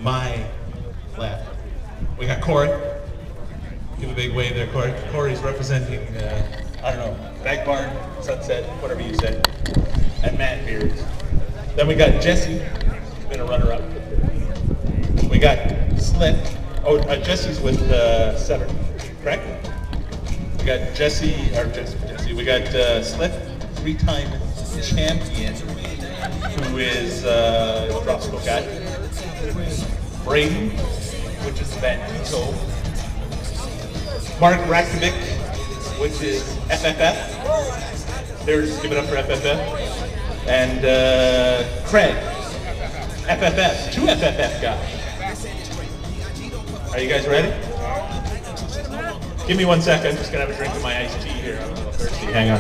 my left, we got Corey. Give a big wave there, Corey. Corey's representing, I don't know, Bag Barn, Sunset, whatever you say, and Matt Beards. Then we got Jesse, who's been a runner-up. We got Slip. Oh, Jesse's with Sever, correct? We got Jesse. We got Slip, 3-time champion, who is Dropsicle guy. Brayden, which is Van Tito. Mark Rakovic, which is FFF. There's, give it up for FFF. And Craig, FFF, 2 FFF guys. Are you guys ready? Give me 1 second, I'm just gonna have a drink of my iced tea here. I'm a little thirsty, hang on.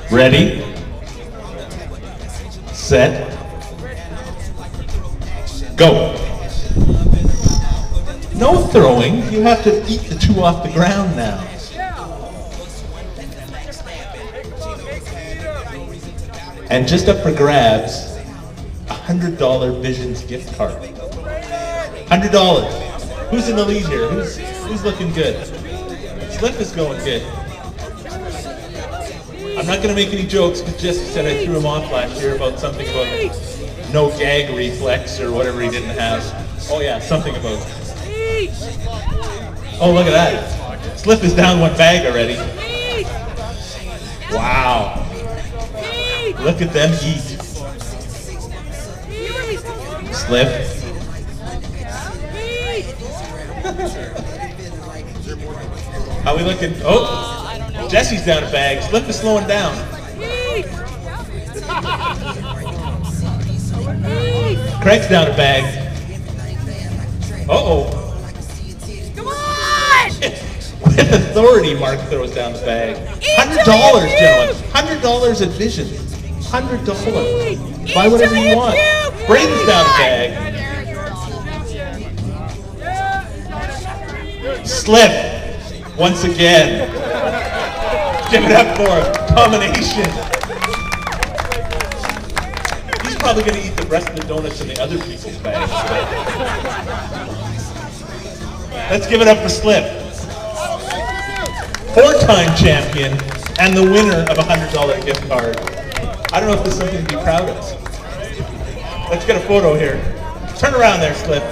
Ready, set, go. No throwing, you have to eat the 2 off the ground now. And just up for grabs, $100 Visions gift card. $100. Who's in the lead here? Who's looking good? Slip is going good. I'm not going to make any jokes, but Jesse said I threw him off last year about something about no gag reflex or whatever he didn't have. Oh yeah, something about. Oh, look at that. Slip is down 1 bag already. Wow. Look at them eat. Slip. How we looking? Oh, Jesse's down a bag. Slip is slowing down. Craig's down a bag. Uh-oh. Come on! With authority, Mark throws down the bag. $100, gentlemen. $100 at Vision. $100. Buy whatever you want. Brayden's down a bag. Slip. Once again. Give it up for a combination. He's probably going to eat the rest of the donuts in the other people's bags. Let's give it up for Slip. 4-time champion and the winner of a $100 gift card. I don't know if there's something to be proud of. Let's get a photo here. Turn around there, Slip.